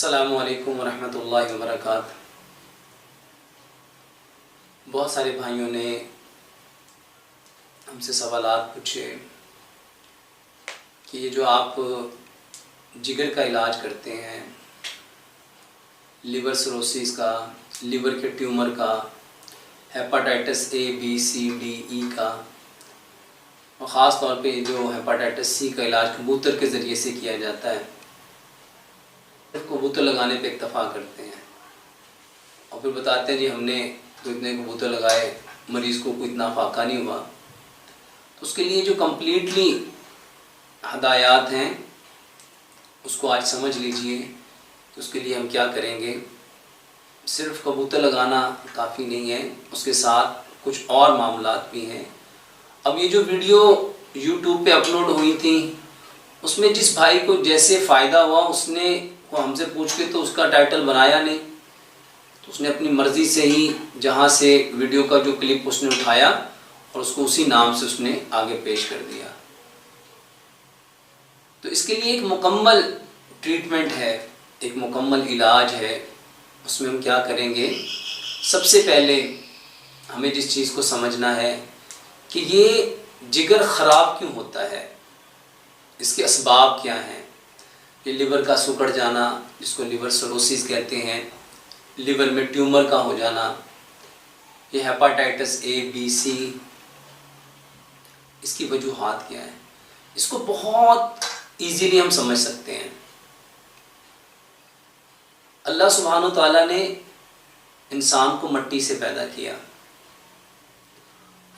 अस्सलामु अलैकुम वरहमतुल्लाहि वबरकातुहू। बहुत सारे भाइयों ने हमसे सवालात पूछे कि ये जो आप जिगर का इलाज करते हैं, लिवर सिरोसिस का, लिवर के ट्यूमर का, hepatitis A B C D E का, और ख़ास तौर पे जो हेपाटाइटिस सी का इलाज कबूतर के ज़रिए से किया जाता है, कबूतर लगाने पे इक्तफ़ा करते हैं और फिर बताते हैं जी हमने तो इतने कबूतर लगाए, मरीज़ को कोई इतना फाका नहीं हुआ। तो उसके लिए जो कम्प्लीटली हदायत हैं उसको आज समझ लीजिए कि उसके लिए हम क्या करेंगे। सिर्फ कबूतर लगाना काफ़ी नहीं है, उसके साथ कुछ और मामलात भी हैं। अब ये जो वीडियो YouTube पे अपलोड हुई थी उसमें जिस भाई को जैसे फ़ायदा हुआ उसने वो हमसे पूछ के तो उसका टाइटल बनाया नहीं, तो उसने अपनी मर्ज़ी से ही जहाँ से वीडियो का जो क्लिप उसने उठाया और उसको उसी नाम से उसने आगे पेश कर दिया। तो इसके लिए एक मुकम्मल ट्रीटमेंट है, एक मुकम्मल इलाज है। उसमें हम क्या करेंगे, सबसे पहले हमें जिस चीज़ को समझना है कि ये जिगर ख़राब क्यों होता है, इसके असबाब क्या हैं। ये लिवर का सिकुड़ जाना जिसको लिवर सिरोसिस कहते हैं, लिवर में ट्यूमर का हो जाना, ये हेपाटाइटिस ए बी सी, इसकी वजूहात क्या है, इसको बहुत इजीली हम समझ सकते हैं। अल्लाह सुब्हानो तआला ने इंसान को मिट्टी से पैदा किया।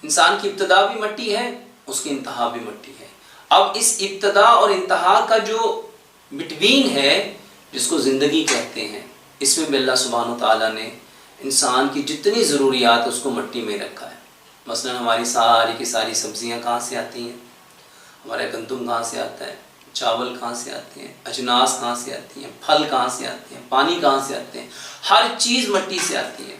इंसान की इब्तिदा भी मिट्टी है, उसकी इंतहा भी मिट्टी है। अब इस इब्तिदा और इंतहा का जो बिटवीन है जिसको ज़िंदगी कहते हैं, इसमें भी अल्लाह सुब्हानो तआला ने इंसान की जितनी ज़रूरियात उसको मिट्टी में रखा है। मसलन हमारी सारी की सारी सब्ज़ियाँ कहाँ से आती हैं, हमारा गंदम कहाँ से आता है, चावल कहाँ से आते हैं, अजनास कहाँ से आती हैं, फल कहाँ से आते हैं, पानी कहाँ से आते हैं, हर चीज़ मिट्टी से आती है।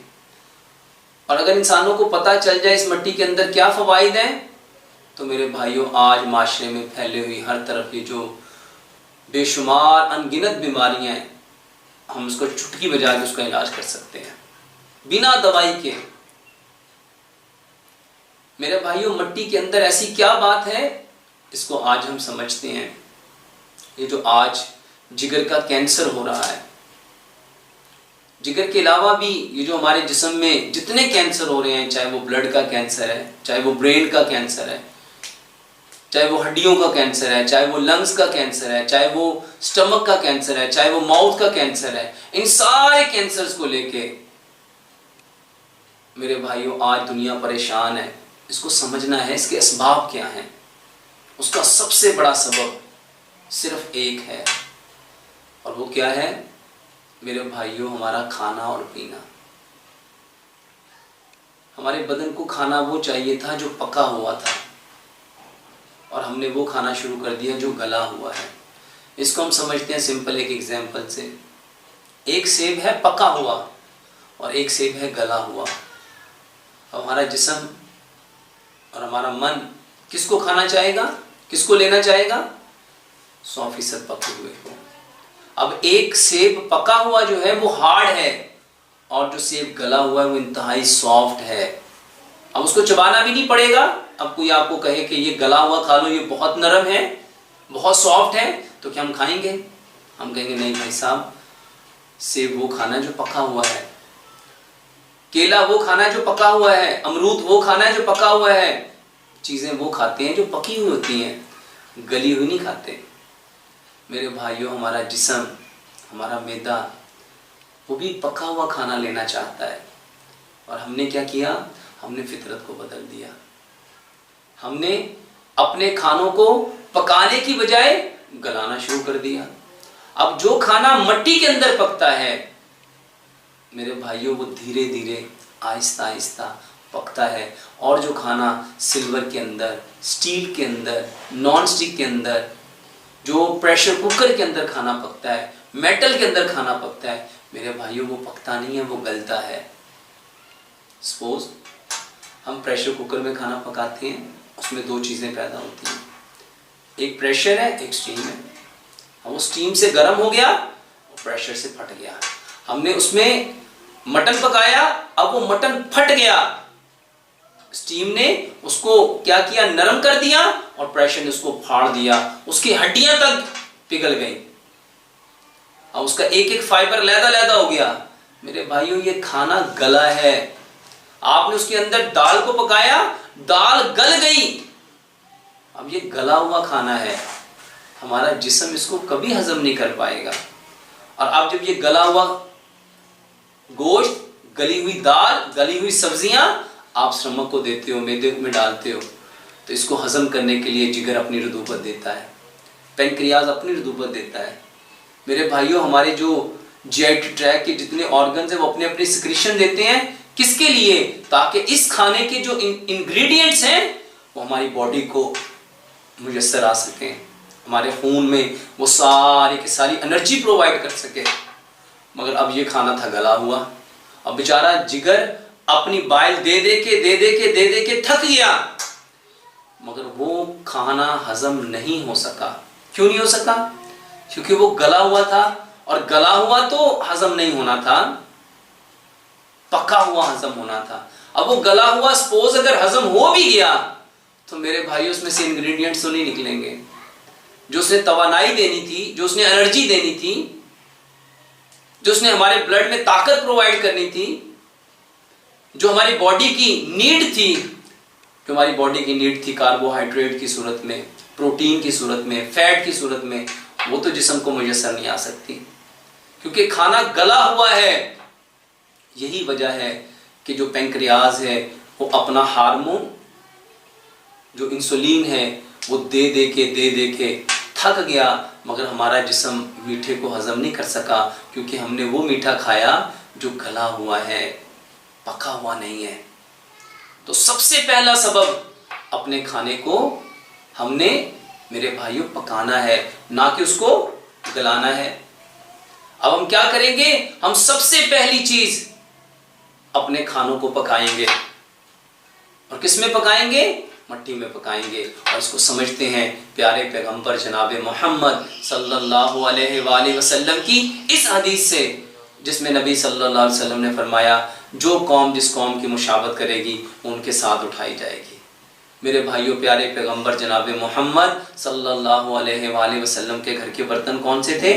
और अगर इंसानों को पता चल जाए इस मिट्टी के अंदर क्या फ़वाइद हैं, तो मेरे भाइयों आज माशरे में फैले हुई हर तरफ ये जो बेशुमार अनगिनत बीमारियां हैं, हम उसको चुटकी बजा के उसका इलाज कर सकते हैं बिना दवाई के। मेरे भाइयों मिट्टी के अंदर ऐसी क्या बात है, इसको आज हम समझते हैं। ये जो आज जिगर का कैंसर हो रहा है, जिगर के अलावा भी ये जो हमारे जिस्म में जितने कैंसर हो रहे हैं, चाहे वो ब्लड का कैंसर है, चाहे वो ब्रेन का कैंसर है, चाहे वो हड्डियों का कैंसर है, चाहे वो लंग्स का कैंसर है, चाहे वो स्टमक का कैंसर है, चाहे वो माउथ का कैंसर है, इन सारे कैंसर्स को लेके मेरे भाइयों आज दुनिया परेशान है। इसको समझना है, इसके असबाब क्या हैं। उसका सबसे बड़ा सबब सिर्फ एक है, और वो क्या है मेरे भाइयों, हमारा खाना और पीना। हमारे बदन को खाना वो चाहिए था जो पका हुआ था, और हमने वो खाना शुरू कर दिया जो गला हुआ है। इसको हम समझते हैं सिंपल एक एग्जांपल से। एक सेब है पका हुआ और एक सेब है गला हुआ। अब हमारा जिस्म और हमारा मन किसको खाना चाहेगा, किसको लेना चाहेगा? 100% पके हुए। अब एक सेब पका हुआ जो है वो हार्ड है, और जो सेब गला हुआ है वो इंतहाई सॉफ्ट है। अब उसको चबाना भी नहीं पड़ेगा। अब कोई आपको कहे कि ये गला हुआ खा लो, ये बहुत नरम है, बहुत सॉफ्ट है, तो क्या हम खाएंगे? हम कहेंगे नहीं भाई साहब, सेब वो खाना जो पका हुआ है, केला वो खाना जो पका हुआ है, अमरूद वो खाना है जो पका हुआ है। चीज़ें वो खाते हैं जो पकी हुई होती हैं, गली हुई नहीं खाते। मेरे भाइयों हमारा जिस्म, हमारा मैदा, वो भी पका हुआ खाना लेना चाहता है। और हमने क्या किया, हमने फितरत को बदल दिया। हमने अपने खानों को पकाने की बजाय गलाना शुरू कर दिया। अब जो खाना मिट्टी के अंदर पकता है मेरे भाइयों, वो धीरे धीरे आहिस्ता आहिस्ता पकता है, और जो खाना सिल्वर के अंदर, स्टील के अंदर, नॉन स्टिक के अंदर, जो प्रेशर कुकर के अंदर खाना पकता है, मेटल के अंदर खाना पकता है, मेरे भाइयों वो पकता नहीं है, वो गलता है। सपोज हम प्रेशर कुकर में खाना पकाते हैं, उसमें दो चीज़ें पैदा होती हैं, एक प्रेशर है, एक स्टीम है। अब वो स्टीम से गर्म हो गया, प्रेशर से फट गया। हमने उसमें मटन पकाया, अब वो मटन फट गया, स्टीम ने उसको क्या किया, नरम कर दिया और प्रेशर ने उसको फाड़ दिया, उसकी हड्डियां तक पिघल गई। अब उसका एक एक फाइबर लैदा लैदा हो गया। मेरे भाइयों ये खाना गला है। आपने उसके अंदर दाल को पकाया, दाल गल गई, अब ये गला हुआ खाना है, हमारा जिस्म इसको कभी हजम नहीं कर पाएगा। और अब जब ये गला हुआ गोश्त, गली हुई दाल, गली हुई सब्जियां आप स्टमक को देते हो, मैदे में डालते हो, तो इसको हजम करने के लिए जिगर अपनी रतूबत देता है, पैंक्रियाज अपनी रतूबत देता है। मेरे भाइयों हमारे जो जीआईटी ट्रैक के जितने ऑर्गन्स हैं वो अपने अपने सिक्रीशन देते हैं, किसके लिए, ताकि इस खाने के जो इंग्रेडिएंट्स हैं वो हमारी बॉडी को मुयस्सर आ सके, हमारे खून में वो सारी की सारी एनर्जी प्रोवाइड कर सके। मगर अब ये खाना था गला हुआ। अब बेचारा जिगर अपनी बाइल दे दे के थक गया, मगर वो खाना हजम नहीं हो सका। क्यों नहीं हो सका? क्योंकि वो गला हुआ था, और गला हुआ तो हजम नहीं होना था, पका हुआ हजम होना था। अब वो गला हुआ सपोज अगर हजम हो भी गया तो मेरे भाई उसमें से इंग्रेडिएंट्स तो नहीं निकलेंगे जो उसने तवानाई देनी थी, जो उसने एनर्जी देनी थी, जो उसने हमारे ब्लड में ताकत प्रोवाइड करनी थी, जो हमारी बॉडी की नीड थी। जो हमारी बॉडी की नीड थी कार्बोहाइड्रेट की सूरत में, प्रोटीन की सूरत में, फैट की सूरत में, वो तो जिस्म को मुयस्सर नहीं आ सकती, क्योंकि खाना गला हुआ है। यही वजह है कि जो पैंक्रियाज है वो अपना हार्मोन जो इंसुलिन है वो दे दे के थक गया, मगर हमारा जिस्म मीठे को हजम नहीं कर सका, क्योंकि हमने वो मीठा खाया जो गला हुआ है, पका हुआ नहीं है। तो सबसे पहला सबब, अपने खाने को हमने मेरे भाइयों पकाना है, ना कि उसको गलाना है। अब हम क्या करेंगे, हम सबसे पहली चीज अपने खानों को पकाएंगे। और किस में पकाएंगे? मट्टी में पकाएंगे। और इसको समझते हैं प्यारे पैगंबर जनाब मोहम्मद सल्लल्लाहु अलैहि वसल्लम की इस हदीस से, जिसमें नबी सल्लल्लाहु अलैहि वसल्लम ने फरमाया, जो कौम जिस कौम की मुशाबत करेगी उनके साथ उठाई जाएगी। मेरे भाइयों प्यारे पैगंबर जनाब मोहम्मद सल्लल्लाहु अलैहि वसल्लम के घर के बर्तन कौन से थे?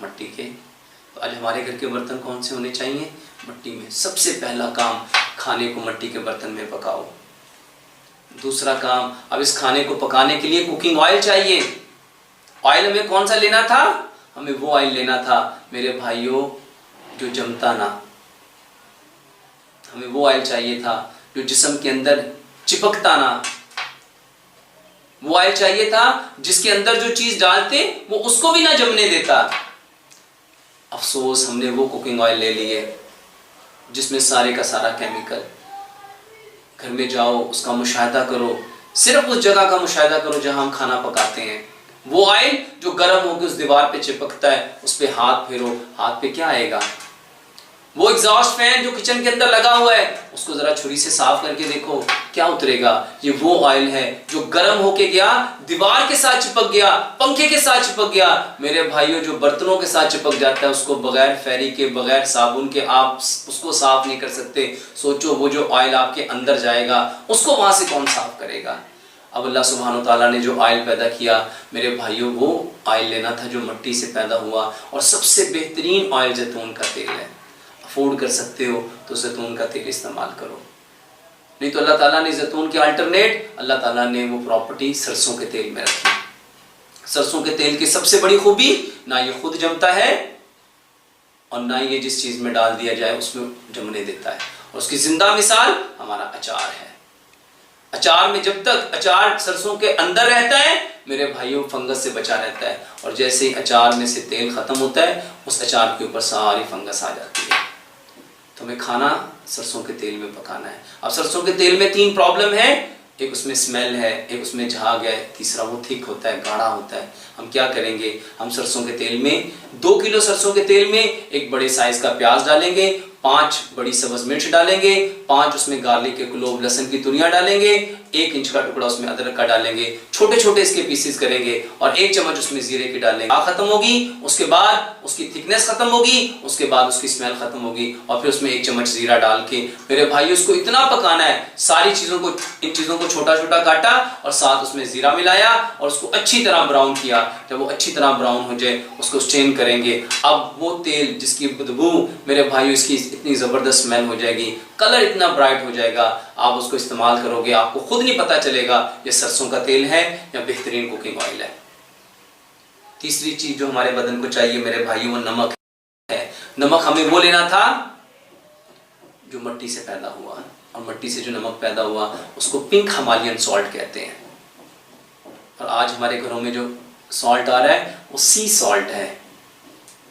मट्टी के। तो आज हमारे घर के बर्तन कौन से होने चाहिए? मट्टी में। सबसे पहला काम, खाने को मट्टी के बर्तन में पकाओ। दूसरा काम, अब इस खाने को पकाने के लिए कुकिंग ऑयल चाहिए। ऑयल हमें कौन सा लेना था? हमें वो ऑयल लेना था मेरे भाइयों जो जमता ना। हमें वो ऑयल चाहिए था जो जिस्म के अंदर चिपकता ना। वो ऑयल चाहिए था जिसके अंदर जो चीज डालते वो उसको भी ना जमने देता। अफसोस हमने वो कुकिंग ऑयल ले लिए जिसमें सारे का सारा केमिकल। घर में जाओ, उसका मुशाहिदा करो, सिर्फ उस जगह का मुशाहिदा करो जहां हम खाना पकाते हैं। वो ऑयल जो गर्म होकर उस दीवार पे चिपकता है, उस पे हाथ फेरो, हाथ पे क्या आएगा? वो एग्जॉस्ट फैन जो किचन के अंदर लगा हुआ है, उसको जरा छुरी से साफ करके देखो क्या उतरेगा। ये वो ऑयल है जो गर्म होके गया, दीवार के साथ चिपक गया, पंखे के साथ चिपक गया। मेरे भाइयों जो बर्तनों के साथ चिपक जाता है उसको बगैर फेरी के, बगैर साबुन के आप उसको साफ नहीं कर सकते। सोचो वो जो ऑयल आपके अंदर जाएगा उसको वहां से कौन साफ करेगा? अब अल्लाह सुब्हानो ताला ने जो ऑयल पैदा किया मेरे भाइयों, वो ऑयल लेना था जो मट्टी से पैदा हुआ। और सबसे बेहतरीन ऑयल जैतून का तेल है। अफोर्ड कर सकते हो तो जैतून का तेल इस्तेमाल करो, नहीं तो अल्लाह ताला ने जैतून के अल्टरनेट अल्लाह ताला ने वो प्रॉपर्टी सरसों के तेल में रखी। सरसों के तेल की सबसे बड़ी खूबी, ना ये खुद जमता है और ना ये जिस चीज में डाल दिया जाए उसमें जमने देता है। और उसकी जिंदा मिसाल हमारा अचार है। अचार में जब तक अचार सरसों के अंदर रहता है मेरे भाइयों फंगस से बचा रहता है, और जैसे ही अचार में से तेल खत्म होता है उस अचार के ऊपर सारी फंगस आ जाती है। तो हमें खाना सरसों के तेल में पकाना है। अब सरसों के तेल में 3 प्रॉब्लम है, एक उसमें स्मेल है, एक उसमें झाग है, तीसरा वो थिक होता है, गाढ़ा होता है। हम क्या करेंगे, हम सरसों के तेल में 2 किलो सरसों के तेल में एक बड़े साइज का प्याज डालेंगे, 5 बड़ी सब्ज मिर्च डालेंगे, 5 उसमें गार्लिक के क्लोव लहसुन की तुरियां डालेंगे, 1 इंच का टुकड़ा उसमें अदरक का डालेंगे, छोटे छोटे इसके पीसेस करेंगे और 1 चम्मच उसमें जीरे की डालेंगे। खत्म होगी, उसके बाद उसकी थिकनेस खत्म होगी, उसके बाद उसकी स्मेल खत्म होगी और फिर उसमें 1 चम्मच जीरा डाल के मेरे भाई उसको इतना पकाना है, सारी चीजों को, इन चीजों को छोटा छोटा काटा और साथ उसमें जीरा मिलाया और उसको अच्छी तरह ब्राउन किया। जब वो अच्छी तरह ब्राउन हो जाए उसको स्ट्रेन करेंगे। अब वो तेल जिसकी बदबू मेरे भाई इसकी इतनी जबरदस्त स्मेल हो जाएगी, कलर इतना ब्राइट हो जाएगा, आप उसको इस्तेमाल करोगे आपको खुद नहीं पता चलेगा ये सरसों का तेल है या बेहतरीन कुकिंग ऑयल है। तीसरी चीज जो हमारे बदन को चाहिए मेरे भाई वो नमक है। नमक हमें वो लेना था जो मिट्टी से पैदा हुआ, और मिट्टी से जो नमक पैदा हुआ उसको पिंक हिमालयन सॉल्ट कहते हैं। और आज हमारे घरों में जो सॉल्ट आ रहा है वो सी सॉल्ट है,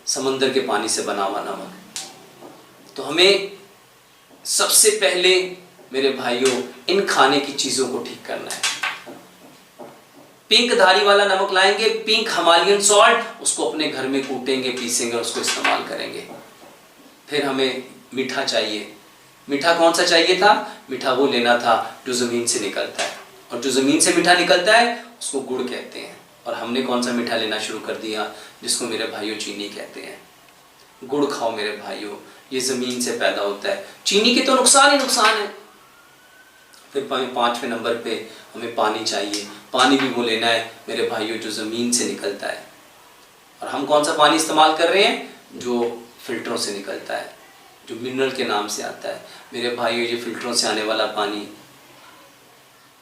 समंदर के पानी से बना हुआ नमक। तो हमें सबसे पहले मेरे भाइयों इन खाने की चीजों को ठीक करना है। पिंक धारी वाला नमक लाएंगे, पिंक हिमालयन सॉल्ट, उसको अपने घर में कूटेंगे, पीसेंगे, उसको इस्तेमाल करेंगे। फिर हमें मीठा चाहिए। मीठा कौन सा चाहिए था? मीठा वो लेना था जो जमीन से निकलता है, और जो जमीन से मीठा निकलता है उसको गुड़ कहते हैं। और हमने कौन सा मीठा लेना शुरू कर दिया जिसको मेरे भाइयों चीनी कहते हैं। गुड़ खाओ मेरे भाइयों, ये जमीन से पैदा होता है। चीनी के तो नुकसान ही नुकसान है। फिर 5वें नंबर पे हमें पानी चाहिए। पानी भी वो लेना है मेरे भाइयों जो जमीन से निकलता है। और हम कौन सा पानी इस्तेमाल कर रहे हैं? जो फिल्टरों से निकलता है, जो मिनरल के नाम से आता है। मेरे भाइयों ये फिल्टरों से आने वाला पानी,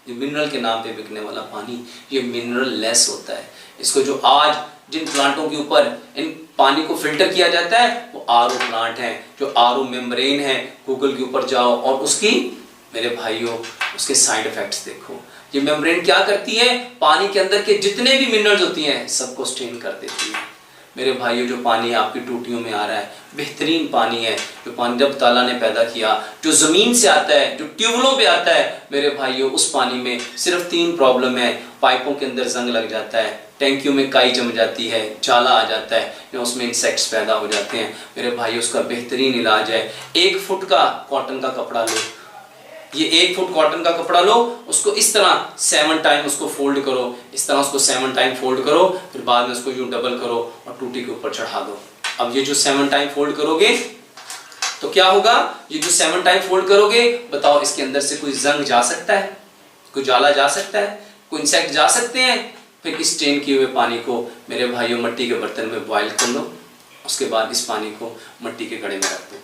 ये मिनरल के नाम पे बिकने वाला पानी, ये मिनरल लेस होता है। इसको जो आज जिन प्लांटों के ऊपर इन पानी को फिल्टर किया जाता है वो आरओ प्लांट हैं, जो आरओ मेम्ब्रेन है। गूगल के ऊपर जाओ और उसकी मेरे भाइयों उसके साइड इफेक्ट्स देखो। ये मेम्ब्रेन क्या करती है? पानी के अंदर के जितने भी मिनरल्स होती हैं सबको स्टेन कर देती है। मेरे भाइयों जो पानी आपकी टूटियों में आ रहा है बेहतरीन पानी है, जो पानी जब ताला ने पैदा किया, जो जमीन से आता है, जो ट्यूबवेलों पे आता है। मेरे भाइयों उस पानी में सिर्फ 3 प्रॉब्लम है। पाइपों के अंदर जंग लग जाता है, टैंकियों में काई जम जाती है, जाला आ जाता है या उसमें इंसेक्ट्स पैदा हो जाते हैं। मेरे भाई उसका बेहतरीन इलाज है 1 फुट का कॉटन का कपड़ा लो। ये 1 फुट कॉटन का कपड़ा लो, उसको इस तरह 7 टाइम उसको फोल्ड करो, इस तरह उसको 7 टाइम फोल्ड करो, फिर बाद में उसको यूं डबल करो और टूटी के ऊपर चढ़ा दो। अब ये जो 7 टाइम फोल्ड करोगे तो क्या होगा? ये जो 7 टाइम फोल्ड करोगे, बताओ इसके अंदर से कोई जंग जा सकता है? कोई जाला जा सकता है? कोई इंसेक्ट जा सकते हैं? फिर इस स्टेन किए हुए पानी को मेरे भाइयों मिट्टी के बर्तन में बॉयल कर लो, उसके बाद इस पानी को मिट्टी के घड़े में रख दो।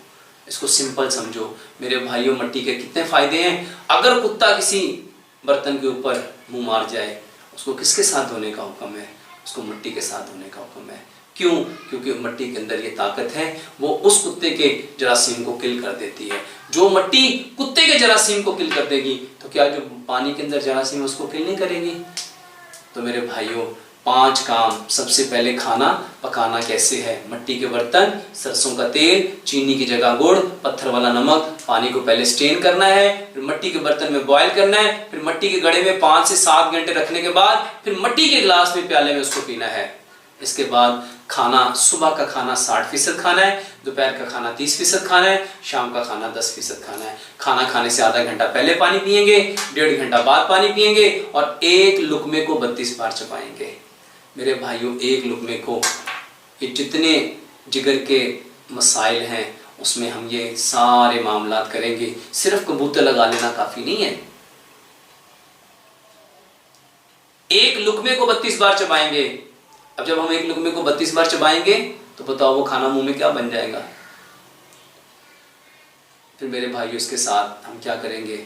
इसको सिंपल समझो मेरे भाइयों, मिट्टी के कितने फायदे हैं। अगर कुत्ता किसी बर्तन के ऊपर मुंह मार जाए, उसको किसके साथ धोने का हुक्म है? उसको मिट्टी के साथ धोने का हुक्म है। क्यों? क्योंकि मिट्टी के अंदर ये ताकत है, वो उस कुत्ते के जरासीम को किल कर देती है। जो मिट्टी कुत्ते के जरासीम को किल कर देगी तो क्या जो पानी के अंदर जरासीम उसको किल नहीं करेगी? तो मेरे भाइयों 5 काम। सबसे पहले खाना पकाना कैसे है? मिट्टी के बर्तन, सरसों का तेल, चीनी की जगह गुड़, पत्थर वाला नमक। पानी को पहले स्टेन करना है, फिर मिट्टी के बर्तन में बॉयल करना है, फिर मिट्टी के घड़े में 5 से 7 घंटे रखने के बाद फिर मिट्टी के गिलास में प्याले में उसको पीना है। इसके बाद खाना, सुबह का खाना 60% खाना है, दोपहर का खाना 30% खाना है, शाम का खाना 10% खाना है। खाना खाने से आधा घंटा पहले पानी पिएंगे, 1.5 घंटा बाद पानी पिएंगे और 1 लुकमे को 32 बार चबाएंगे। मेरे भाइयों 1 लुकमे को, ये जितने जिगर के मसाइल हैं उसमें हम ये सारे मामलात करेंगे। सिर्फ कबूतर लगा लेना काफी नहीं है। 1 लुकमे को 32 बार चबाएंगे। अब जब हम 1 लुकमे को 32 बार चबाएंगे तो बताओ वो खाना मुंह में क्या बन जाएगा। फिर मेरे भाइयों इसके साथ हम क्या करेंगे?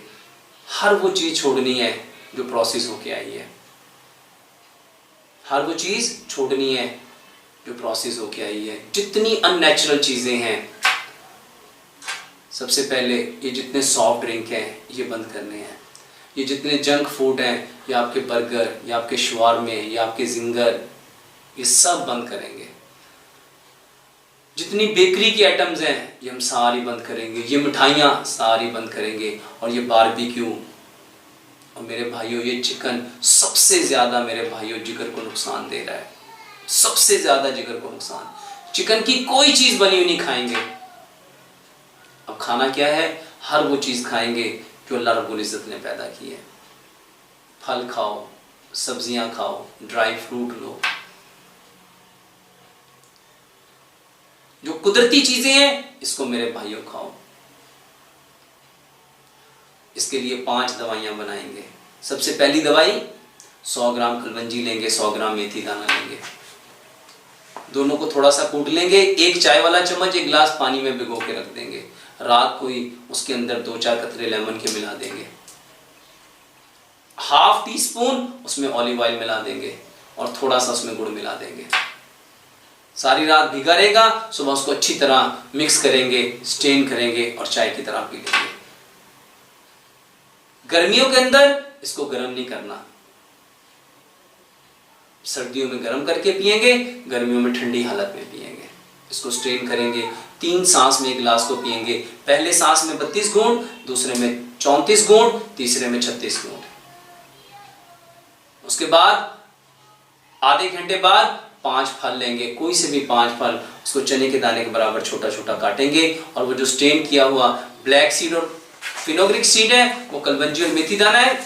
हर वो चीज छोड़नी है जो प्रोसेस होके आई है। हर वो चीज छोड़नी है जो प्रोसेस होके आई है। जितनी अननेचुरल चीजें हैं, सबसे पहले ये जितने सॉफ्ट ड्रिंक हैं ये बंद करने हैं। ये जितने जंक फूड हैं, या आपके बर्गर, या आपके शवारमे, या आपके जिंगर, ये सब बंद करेंगे। जितनी बेकरी की आइटम्स हैं ये हम सारी बंद करेंगे। ये मिठाइयाँ सारी बंद करेंगे। और ये बारबेक्यू, और मेरे भाइयों ये चिकन सबसे ज्यादा मेरे भाइयों जिगर को नुकसान दे रहा है। सबसे ज्यादा जिगर को नुकसान। चिकन की कोई चीज बनी हुई नहीं खाएंगे। खाना क्या है? हर वो चीज़ खाएंगे जो अल्लाह रब्बुल इज़्ज़त ने पैदा की है। फल खाओ, सब्जियां खाओ, ड्राई फ्रूट लो, जो कुदरती चीजें हैं इसको मेरे भाइयों खाओ। इसके लिए 5 दवाइयां बनाएंगे। सबसे पहली दवाई 100 ग्राम कलवंजी लेंगे, 100 ग्राम मेथी दाना लेंगे, दोनों को थोड़ा सा कूट लेंगे, एक चाय वाला चम्मच एक गिलास पानी में भिगो के रख देंगे। रात को ही उसके अंदर 2-4 कतरे लेमन के मिला देंगे, ½ टीस्पून उसमें ऑलिव ऑयल मिला देंगे और थोड़ा सा उसमें गुड़ मिला देंगे। सारी रात भिगा रहेगा, सुबह उसको अच्छी तरह मिक्स करेंगे, स्टेन करेंगे और चाय की तरह पी लेंगे। गर्मियों के अंदर इसको गर्म नहीं करना, सर्दियों में गर्म करके पिएंगे, गर्मियों में ठंडी हालत में पिएंगे। इसको स्ट्रेन करेंगे, 3 सांस में एक गिलास को पिएंगे। पहले सांस में 32 घूंट, दूसरे में 34 घूंट, तीसरे में 36 घूंट। उसके बाद आधे घंटे बाद 5 फल लेंगे, कोई से भी 5 फल, उसको चने के दाने के बराबर छोटा छोटा काटेंगे और वो जो स्टेन किया हुआ ब्लैक सीड और फिनोग्रिक सीड है, वो कलवंजी और मेथी दाना है,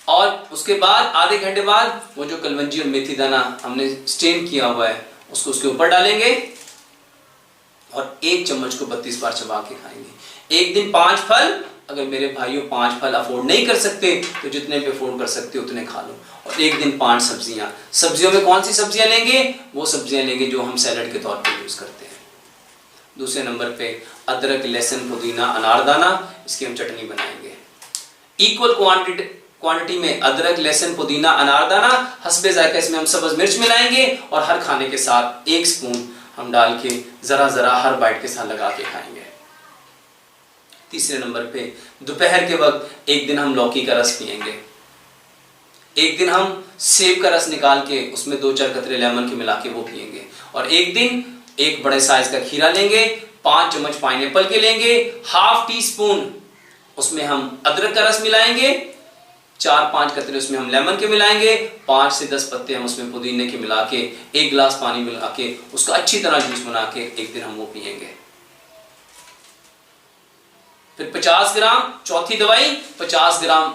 और उसके बाद आधे घंटे बाद वो जो कलवंजी और मेथी दाना हमने स्टेन किया हुआ है उसको उसके ऊपर डालेंगे और 1 चम्मच को 32 बार चबा के खाएंगे। एक दिन 5 फल, अगर मेरे भाइयों 5 फल अफोर्ड नहीं कर सकते तो जितने भी अफोर्ड कर सकते उतने खा लो। और एक दिन 5 सब्जियां। सब्जियों में कौन सी सब्जियां लेंगे? वो सब्जियां लेंगे जो हम सैलड के तौर पर यूज करते हैं। दूसरे नंबर पे अदरक, लहसुन, पुदीना, अनारदाना, इसकी हम चटनी बनाएंगे। इक्वल क्वांटिटी में अदरक, लहसुन, पुदीना, अनारदाना, हस्बे जायका इसमें हम सब्ज मिर्च मिलाएंगे और हर खाने के साथ 1 स्पून हम डाल के जरा जरा हर बाइट के साथ लगा के खाएंगे। तीसरे नंबर पे दोपहर के वक्त एक दिन हम लौकी का रस पिएंगे, एक दिन हम सेब का रस निकाल के उसमें 2-4 कतरे लेमन के मिला के वो पिएंगे, और एक दिन एक बड़े साइज का खीरा लेंगे, 5 चम्मच पाइनएप्पल के लेंगे, ½ टीस्पून उसमें हम अदरक का रस मिलाएंगे, 4-5 कतरे उसमें हम लेमन के मिलाएंगे, 5 से 10 पत्ते हम उसमें पुदीने के मिला के 1 गिलास पानी मिला के उसका अच्छी तरह जूस बना के एक दिन हम वो पिएंगे। फिर 50 ग्राम चौथी दवाई, 50 ग्राम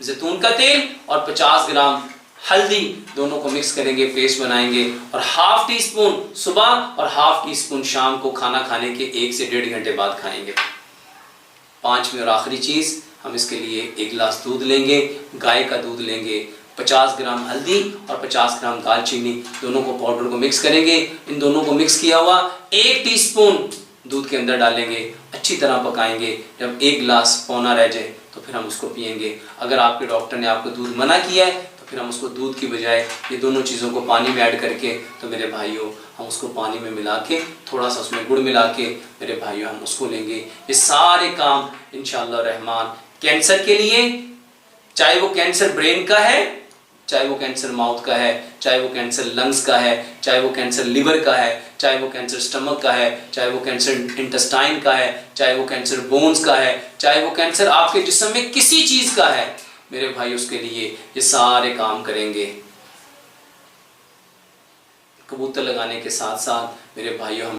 जैतून का तेल और 50 ग्राम हल्दी, दोनों को मिक्स करेंगे, पेस्ट बनाएंगे और ½ टीस्पून सुबह और ½ टीस्पून शाम को खाना खाने के 1 से 1.5 घंटे बाद खाएंगे। 5वीं और आखिरी चीज, हम इसके लिए 1 गिलास दूध लेंगे, गाय का दूध लेंगे, 50 ग्राम हल्दी और 50 ग्राम दालचीनी, दोनों को पाउडर को मिक्स करेंगे। इन दोनों को मिक्स किया हुआ 1 टीस्पून दूध के अंदर डालेंगे, अच्छी तरह पकाएंगे। जब 1 गिलास पौना रह जाए तो फिर हम उसको पिएंगे। अगर आपके डॉक्टर ने आपको दूध मना किया है तो फिर हम उसको दूध की बजाय ये दोनों चीज़ों को पानी में ऐड करके, तो मेरे भाइयों हम उसको पानी में मिला के थोड़ा सा उसमें गुड़ मिला के मेरे भाइयों हम उसको लेंगे। ये सारे काम इंशाअल्लाह रहमान कैंसर के लिए, चाहे वो कैंसर ब्रेन का है, चाहे वो कैंसर माउथ का है, चाहे वो कैंसर लंग्स का है, चाहे वो कैंसर लिवर का है, चाहे वो कैंसर स्टमक का है, चाहे वो कैंसर इंटेस्टाइन का है, चाहे वो कैंसर बोन्स का है, चाहे वो कैंसर आपके जिस्म में किसी चीज का है, मेरे भाई उसके लिए ये सारे काम करेंगे। कबूतर लगाने के साथ साथ मेरे भाइयों हम